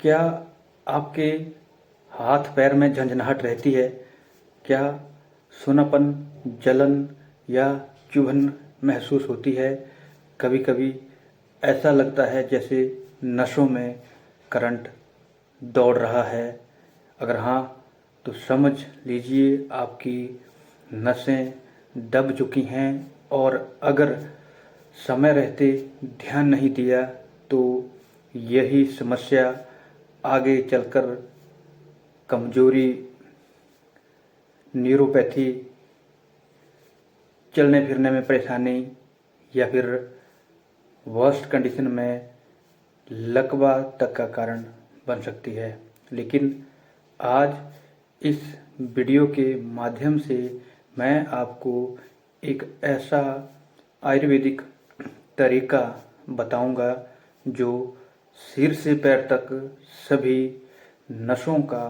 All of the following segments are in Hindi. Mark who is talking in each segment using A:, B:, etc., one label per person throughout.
A: क्या आपके हाथ पैर में झंझनाहट रहती है? क्या सूनापन, जलन या चुभन महसूस होती है? कभी कभी ऐसा लगता है जैसे नसों में करंट दौड़ रहा है। अगर हाँ, तो समझ लीजिए आपकी नसें दब चुकी हैं, और अगर समय रहते ध्यान नहीं दिया तो यही समस्या आगे चलकर कमजोरी, न्यूरोपैथी, चलने फिरने में परेशानी या फिर वर्स्ट कंडीशन में लकवा तक का कारण बन सकती है। लेकिन आज इस वीडियो के माध्यम से मैं आपको एक ऐसा आयुर्वेदिक तरीका बताऊंगा जो सिर से पैर तक सभी नसों का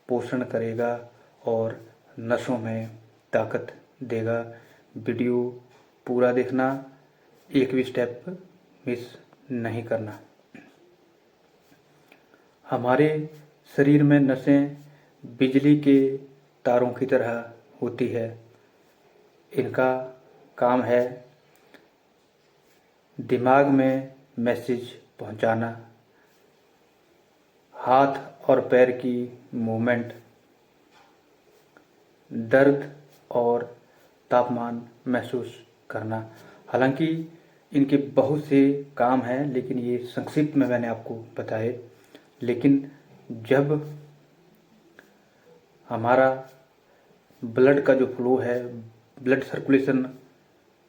A: पोषण करेगा और नसों में ताकत देगा। वीडियो पूरा देखना, एक भी स्टेप मिस नहीं करना। हमारे शरीर में नसें बिजली के तारों की तरह होती है। इनका काम है दिमाग में मैसेज पहुंचाना, हाथ और पैर की मूवमेंट, दर्द और तापमान महसूस करना। हालांकि इनके बहुत से काम हैं, लेकिन ये संक्षिप्त में मैंने आपको बताए। लेकिन जब हमारा ब्लड का जो फ्लो है, ब्लड सर्कुलेशन,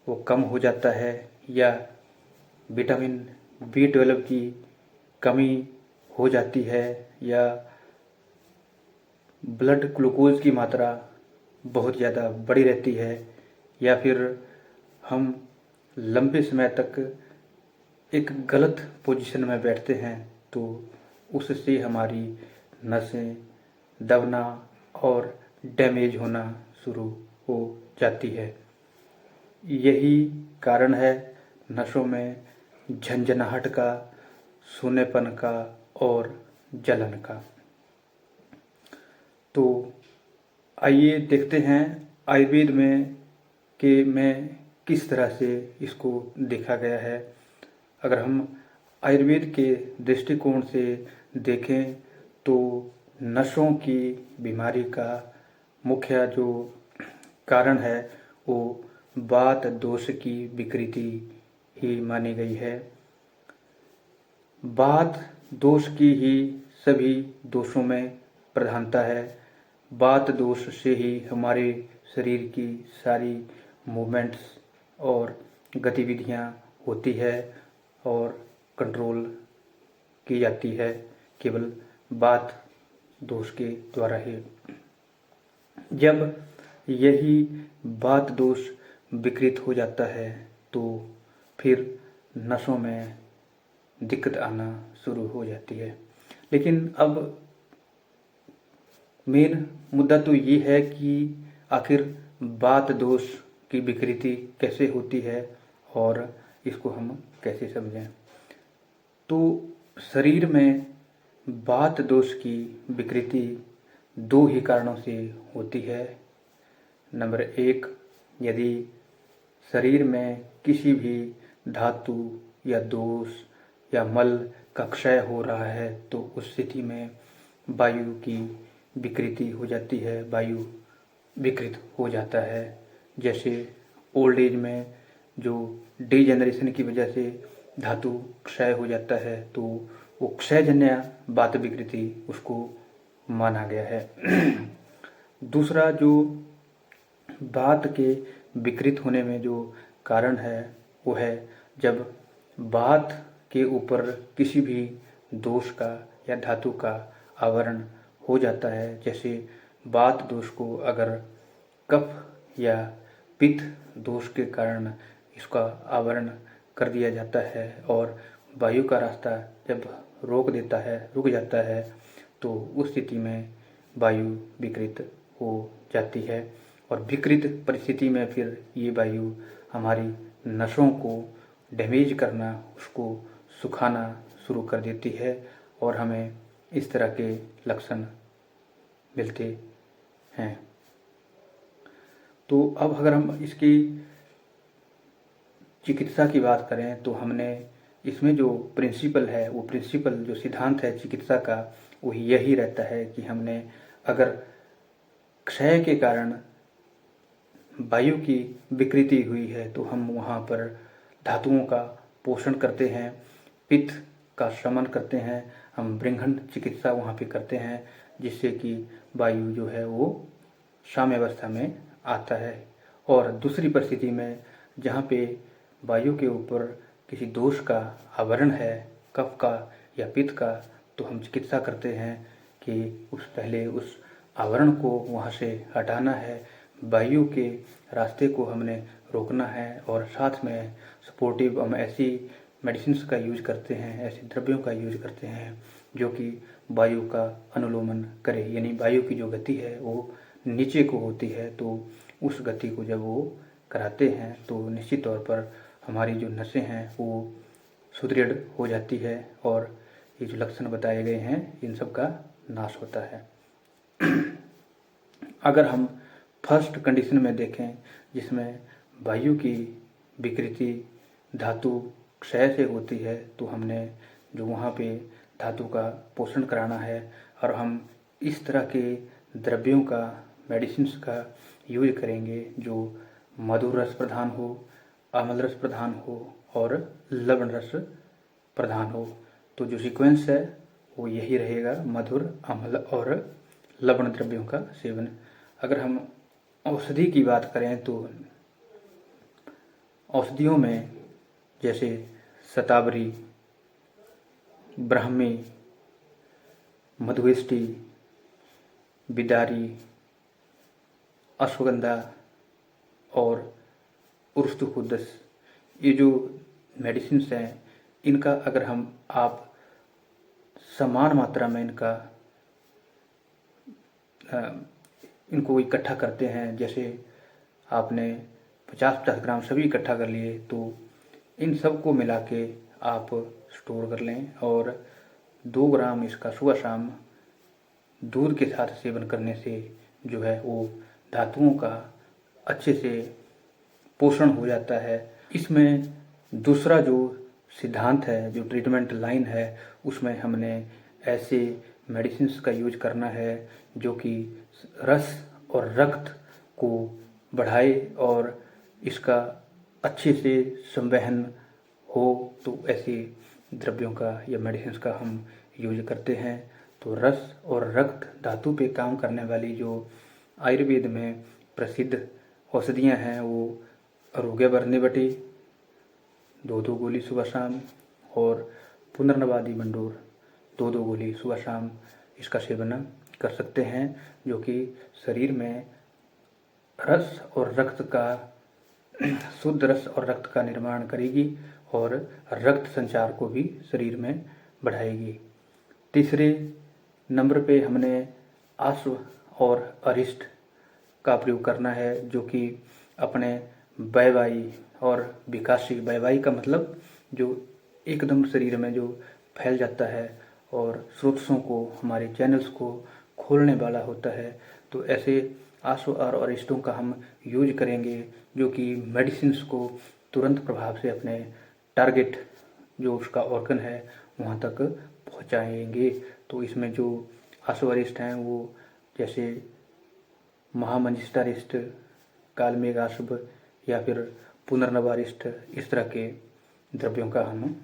A: वो कम हो जाता है, या विटामिन B12 की कमी हो जाती है, या ब्लड ग्लूकोज की मात्रा बहुत ज़्यादा बढ़ी रहती है, या फिर हम लंबे समय तक एक गलत पोजीशन में बैठते हैं, तो उससे हमारी नसें दबना और डैमेज होना शुरू हो जाती है। यही कारण है नसों में झंझनाहट का, सूनेपन का और जलन का। तो आइए देखते हैं आयुर्वेद में किस तरह से इसको देखा गया है। अगर हम आयुर्वेद के दृष्टिकोण से देखें तो नसों की बीमारी का मुख्य जो कारण है वो वात दोष की विकृति ही मानी गई है। वात दोष की ही सभी दोषों में प्रधानता है। वात दोष से ही हमारे शरीर की सारी मूवमेंट्स और गतिविधियां होती है और कंट्रोल की जाती है केवल वात दोष के द्वारा ही। जब यही वात दोष विकृत हो जाता है तो फिर नसों में दिक्कत आना शुरू हो जाती है। लेकिन अब मेन मुद्दा तो ये है कि आखिर वात दोष की विकृति कैसे होती है और इसको हम कैसे समझें। तो शरीर में वात दोष की विकृति दो ही कारणों से होती है। नंबर 1, यदि शरीर में किसी भी धातु या दोष या मल का क्षय हो रहा है तो उस स्थिति में वायु की विकृति हो जाती है, वायु विकृत हो जाता है। जैसे ओल्ड एज में जो डिजेनरेशन की वजह से धातु क्षय हो जाता है तो वो क्षयजन्य वात विकृति उसको माना गया है। दूसरा जो वात के विकृत होने में जो कारण है वो है जब वात के ऊपर किसी भी दोष का या धातु का आवरण हो जाता है। जैसे वात दोष को अगर कफ या पित्त दोष के कारण इसका आवरण कर दिया जाता है और वायु का रास्ता जब रुक जाता है तो उस स्थिति में वायु विकृत हो जाती है। और विकृत परिस्थिति में फिर ये वायु हमारी नसों को डैमेज करना, उसको सुखाना शुरू कर देती है और हमें इस तरह के लक्षण मिलते हैं। तो अब अगर हम इसकी चिकित्सा की बात करें तो हमने इसमें जो प्रिंसिपल है, वो प्रिंसिपल जो सिद्धांत है चिकित्सा का, वो यही रहता है कि हमने अगर क्षय के कारण वायु की विकृति हुई है तो हम वहाँ पर धातुओं का पोषण करते हैं, पित्त का शमन करते हैं, हम बृंघन चिकित्सा वहाँ पे करते हैं, जिससे कि वायु जो है वो साम्यावस्था में आता है। और दूसरी परिस्थिति में जहाँ पे वायु के ऊपर किसी दोष का आवरण है, कफ का या पित्त का, तो हम चिकित्सा करते हैं कि पहले उस आवरण को वहाँ से हटाना है, वायु के रास्ते को हमने रोकना है, और साथ में सपोर्टिव हम ऐसी मेडिसिन्स का यूज करते हैं, ऐसे द्रव्यों का यूज करते हैं जो कि वायु का अनुलोमन करे। यानी वायु की जो गति है वो नीचे को होती है, तो उस गति को जब वो कराते हैं तो निश्चित तौर पर हमारी जो नसें हैं वो सुदृढ़ हो जाती है और ये जो लक्षण बताए गए हैं इन सब का नाश होता है। अगर हम फर्स्ट कंडीशन में देखें जिसमें वायु की विकृति धातु क्षय से होती है, तो हमने जो वहाँ पे धातु का पोषण कराना है और हम इस तरह के द्रव्यों का, मेडिसिन्स का यूज करेंगे जो मधुर रस प्रधान हो, अम्ल रस प्रधान हो और लवण रस प्रधान हो। तो जो सीक्वेंस है वो यही रहेगा, मधुर, अम्ल और लवण द्रव्यों का सेवन। अगर हम औषधि की बात करें तो औषधियों में जैसे शतावरी, ब्राह्मी, मधुष्टि, बिदारी, अश्वगंधा और उर्स्तुकुद्दस, ये जो मेडिसिन्स हैं इनका अगर आप समान मात्रा में इनको इकट्ठा करते हैं, जैसे आपने 50-50 ग्राम सभी इकट्ठा कर लिए, तो इन सब को मिला के आप स्टोर कर लें और 2 ग्राम इसका सुबह शाम दूध के साथ सेवन करने से जो है वो धातुओं का अच्छे से पोषण हो जाता है। इसमें दूसरा जो सिद्धांत है, जो ट्रीटमेंट लाइन है, उसमें हमने ऐसे मेडिसिन्स का यूज करना है जो कि रस और रक्त को बढ़ाए और इसका अच्छे से संवहन हो, तो ऐसे द्रव्यों का या मेडिसिन्स का हम यूज करते हैं। तो रस और रक्त धातु पे काम करने वाली जो आयुर्वेद में प्रसिद्ध औषधियाँ हैं वो अरुग्यवर्णी बटी 2-2 गोली सुबह शाम और पुनर्नवादी मंडूर 2-2 गोली सुबह शाम इसका सेवन कर सकते हैं, जो कि शरीर में रस और रक्त का शुद्ध रस और रक्त का निर्माण करेगी और रक्त संचार को भी शरीर में बढ़ाएगी। तीसरे नंबर पे हमने आश्व और अरिष्ट का प्रयोग करना है, जो कि अपने वैवाही और विकासशील, वैवाही का मतलब जो एकदम शरीर में जो फैल जाता है और स्रोतों को, हमारे चैनल्स को खोलने वाला होता है। तो ऐसे आश्व और अरिष्टों का हम यूज करेंगे जो कि मेडिसिन्स को तुरंत प्रभाव से अपने टारगेट जो उसका ऑर्गन है वहाँ तक पहुँचाएंगे। तो इसमें जो आश्व अरिष्ट हैं वो जैसे महामंजिष्ठारिष्ट, कालमेघाश्व या फिर पुनर्नवारिष्ट, इस तरह के द्रव्यों का हम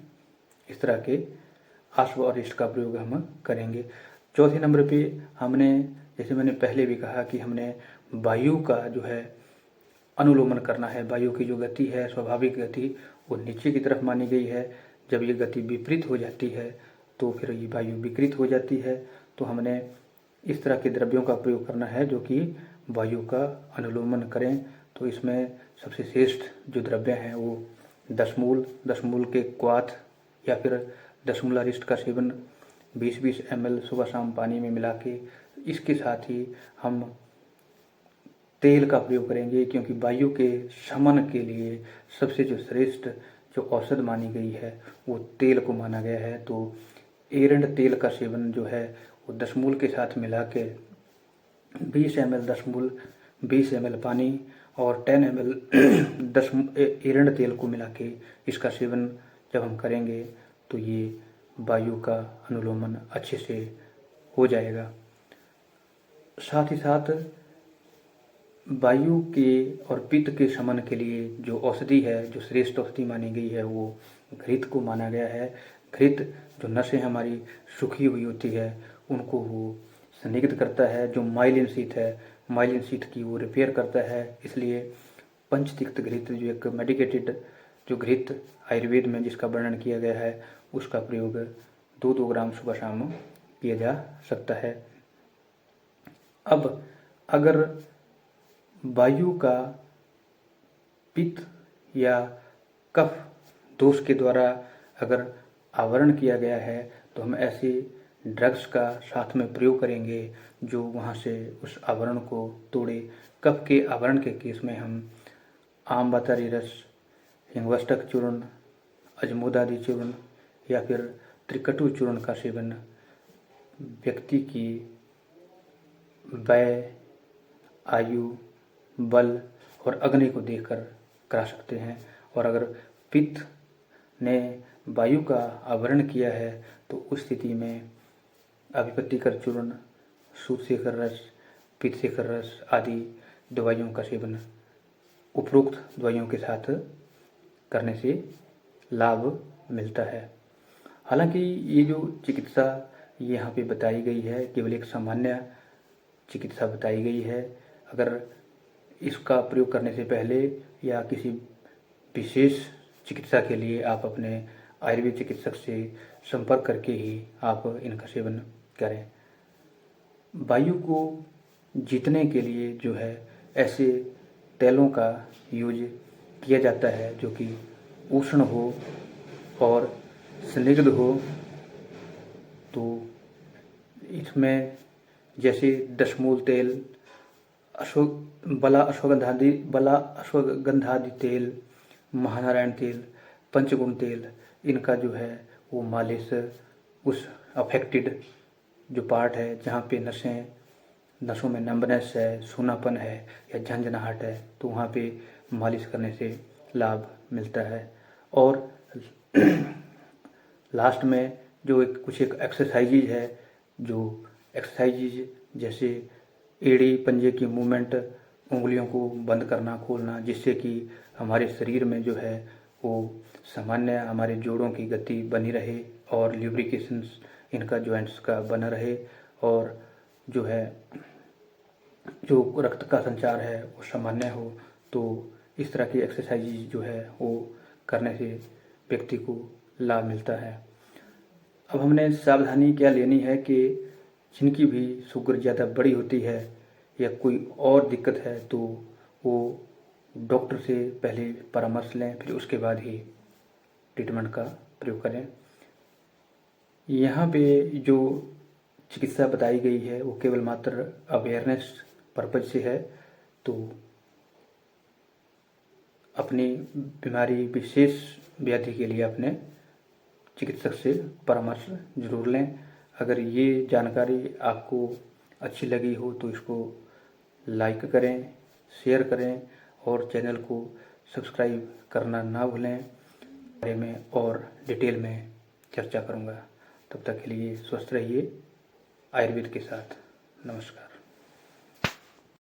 A: इस तरह के आश्व और इष्ट का प्रयोग हम करेंगे। चौथे नंबर पे हमने, जैसे मैंने पहले भी कहा कि हमने वायु का जो है अनुलोमन करना है। वायु की जो गति है, स्वाभाविक गति, वो नीचे की तरफ मानी गई है। जब ये गति विपरीत हो जाती है तो फिर ये वायु विकृत हो जाती है। तो हमने इस तरह के द्रव्यों का प्रयोग करना है जो कि वायु का अनुलोमन करें। तो इसमें सबसे श्रेष्ठ जो द्रव्य हैं वो दशमूल के क्वाथ या फिर दशमूलारिष्ट का सेवन 20-20 ml सुबह शाम पानी में मिला के, इसके साथ ही हम तेल का प्रयोग करेंगे, क्योंकि वायु के शमन के लिए सबसे जो श्रेष्ठ जो औषध मानी गई है वो तेल को माना गया है। तो एरंड तेल का सेवन जो है वो 10 मूल के साथ मिला के 20 ml 10 मूल 20 ml पानी और 10 ml 10 एरंड तेल को मिला के इसका सेवन जब हम करेंगे तो ये वायु का अनुलोमन अच्छे से हो जाएगा। साथ ही साथ वायु के और पित्त के शमन के लिए जो औषधि है, जो श्रेष्ठ औषधि मानी गई है, वो घृत को माना गया है। घृत जो नसें हमारी सूखी हुई होती है उनको वो स्निग्ध करता है, जो माइलिन शीथ है, माइलिन शीथ की वो रिपेयर करता है। इसलिए पंचतिक्त घृत जो एक मेडिकेटेड जो घृत आयुर्वेद में जिसका वर्णन किया गया है उसका प्रयोग 2-2 ग्राम सुबह शाम किया जा सकता है। अब अगर वायु का पित्त या कफ दोष के द्वारा अगर आवरण किया गया है तो हम ऐसे ड्रग्स का साथ में प्रयोग करेंगे जो वहाँ से उस आवरण को तोड़े। कफ के आवरण के केस में हम आम बतारी रस, हिंगवष्टक चूर्ण, अजमोदादि चूर्ण या फिर त्रिकटु चूर्ण का सेवन व्यक्ति की वय, आयु, बल और अग्नि को देखकर करा सकते हैं। और अगर पित्त ने वायु का आवरण किया है तो उस स्थिति में अभिपत्तिकर चूर्ण, सूतशेखर रस, पित्तशेखर रस आदि दवाइयों का सेवन उपरोक्त दवाइयों के साथ करने से लाभ मिलता है। हालांकि ये जो चिकित्सा यहाँ पे बताई गई है केवल एक सामान्य चिकित्सा बताई गई है। अगर इसका प्रयोग करने से पहले या किसी विशेष चिकित्सा के लिए आप अपने आयुर्वेद चिकित्सक से संपर्क करके ही आप इनका सेवन करें। वायु को जीतने के लिए जो है ऐसे तेलों का यूज किया जाता है जो कि उष्ण हो और स्निग्ध हो। तो इसमें जैसे दशमूल तेल, बला अश्वगंधादि तेल, महानारायण तेल, पंचगुण तेल, इनका जो है वो मालिश उस अफेक्टेड जो पार्ट है जहाँ पे नसों में नंबनेस है, सूनापन है या झंझनाहट है तो वहाँ पे मालिश करने से लाभ मिलता है। और लास्ट में जो कुछ एक एक्सरसाइज है, जो एक्सरसाइज जैसे एड़ी पंजे की मूवमेंट, उंगलियों को बंद करना खोलना, जिससे कि हमारे शरीर में जो है वो सामान्य हमारे जोड़ों की गति बनी रहे और ल्यूब्रिकेशन इनका जॉइंट्स का बना रहे और जो है जो रक्त का संचार है वो सामान्य हो। तो इस तरह की एक्सरसाइज जो है वो करने से व्यक्ति को लाभ मिलता है। अब हमने सावधानी क्या लेनी है कि जिनकी भी शुगर ज़्यादा बड़ी होती है या कोई और दिक्कत है तो वो डॉक्टर से पहले परामर्श लें, फिर उसके बाद ही ट्रीटमेंट का प्रयोग करें। यहाँ पे जो चिकित्सा बताई गई है वो केवल मात्र अवेयरनेस पर्पज से है। तो अपनी बीमारी विशेष व्याधि के लिए अपने चिकित्सक से परामर्श जरूर लें। अगर ये जानकारी आपको अच्छी लगी हो तो इसको लाइक करें, शेयर करें और चैनल को सब्सक्राइब करना ना भूलें। बारे में और डिटेल में चर्चा करूँगा। तब तक के लिए स्वस्थ रहिए आयुर्वेद के साथ। नमस्कार।